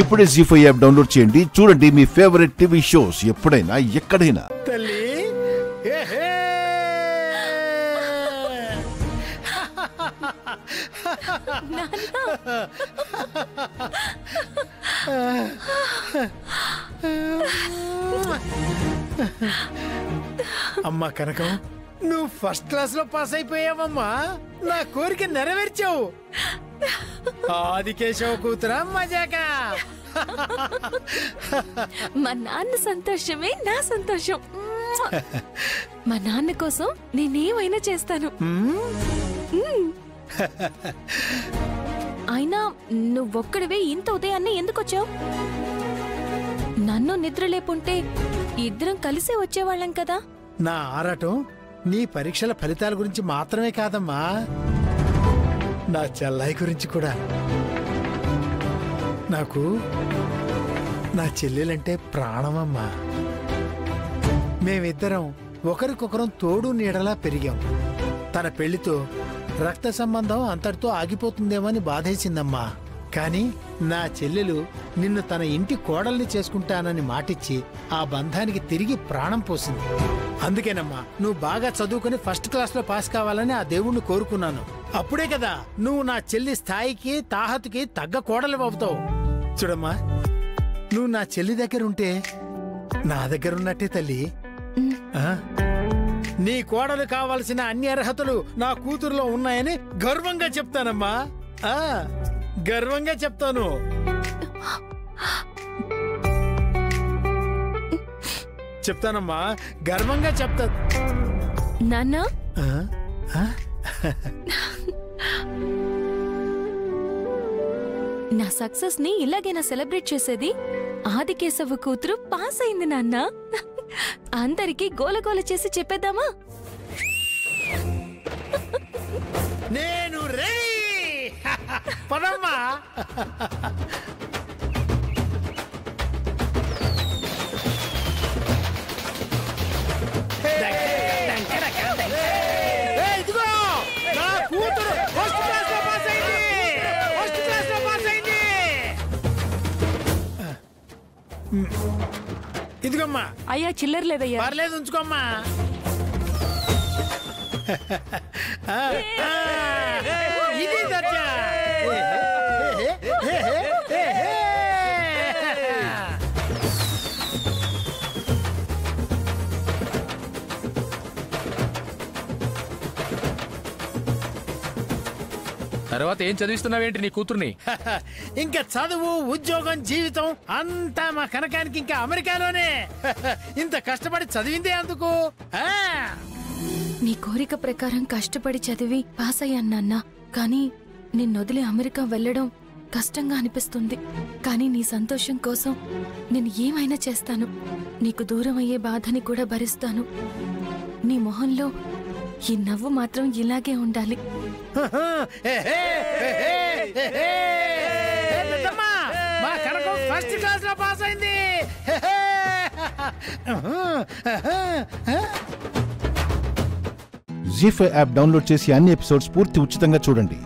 ఇప్పుడే జీ5 app download చేయండి. చూడండి మీ ఫేవరెట్ టీవీ షోస్ ఎప్పుడైనా ఎక్కడైనా. తల్లి అమ్మా కనకం, నువ్వు ఫస్ట్ క్లాస్ లో పాస్ అయిపోయావమ్మా. నా కోరిక నెరవేర్చావు. ఆదికేశవ కూతురా మజాకా. మా నాన్న సంతోషమే నా సంతోషం. మా నాన్న కోసం నేనేమైనా చేస్తాను. అయినా నువ్వొక్కడివే ఇంత ఉదయాన్నే ఎందుకొచ్చావు? నన్ను నిద్ర లేపుంటే ఇద్దరం కలిసే వచ్చేవాళ్ళం కదా. నా ఆరాటం నీ పరీక్షల ఫలితాల గురించి మాత్రమే కాదమ్మా, నా చెల్లాయి గురించి కూడా. నాకు నా చెల్లెలంటే ప్రాణమమ్మా. మేమిద్దరం ఒకరికొకరం తోడు నీడలా పెరిగాం. తన పెళ్లితో రక్త సంబంధం అంతటితో ఆగిపోతుందేమని బాధేసిందమ్మా. కాని నా చెల్లెలు నిన్ను తన ఇంటి కోడల్ని చేసుకుంటానని మాటిచ్చి ఆ బంధానికి తిరిగి ప్రాణం పోసింది. అందుకేనమ్మా నువ్వు బాగా చదువుకుని ఫస్ట్ క్లాస్ లో పాస్ కావాలని ఆ దేవుణ్ణి కోరుకున్నాను. అప్పుడే కదా నువ్వు నా చెల్లి స్థాయికి తాహతుకి తగ్గ కోడలు అవుతావు. చూడమ్మా, నువ్వు నా చెల్లి దగ్గరుంటే నా దగ్గరున్నట్టే తల్లి. నీ కోడలు కావలసిన అన్ని అర్హతలు నా కూతురులో ఉన్నాయని గర్వంగా చెప్తానమ్మా. గర్వంగా చెప్తాను. చెప్తానమ్మా, గర్వంగా చెప్తా. నాన్న, నా సక్సెస్ ని ఇలాగైనా సెలబ్రేట్ చేసేది? ఆదికేశవ కూతురు పాస్ అయింది నాన్న. అందరికీ గోలగోల చేసి చెప్పేద్దామా? నేను రెడీ. పదమ్మా. ఇదిగో నా కూతురు ఫస్ట్ క్లాస్ లో పాస్ అయింది. ఫస్ట్ క్లాస్ లో పాస్ అయింది. ఇదిగోమ్మా. అయ్యా చిల్లర లేదయ్యా. పర్లేదు, ఉంచుకోమ్మా. ఇది దర్జా. తర్వాత ఏం చదివిస్తున్నావేంటి నీ కూతుర్ని? ఇంకా చదువు, ఉద్యోగం, జీవితం అంతా మా కనకానికి ఇంకా అమెరికాలోనే. ఇంత కష్టపడి చదివిందే అందుకు. నీ కోరిక ప్రకారం కష్టపడి చదివి పాస్ అయ్యాను నాన్న. కానీ నిన్నొదిలి అమెరికా వెళ్ళడం కష్టంగా అనిపిస్తుంది. కానీ నీ సంతోషం కోసం నేను ఏమైనా చేస్తాను. నీకు దూరం అయ్యే బాధని కూడా భరిస్తాను. నీ మొహంలో ఈ నవ్వు మాత్రం ఇలాగే ఉండాలి. మా కనకం ఫస్ట్ క్లాస్ లో పాస్ అయింది. జీ5 యాప్ డౌన్లోడ్ చేసి అన్ని ఎపిసోడ్స్ పూర్తి ఉచితంగా చూడండి.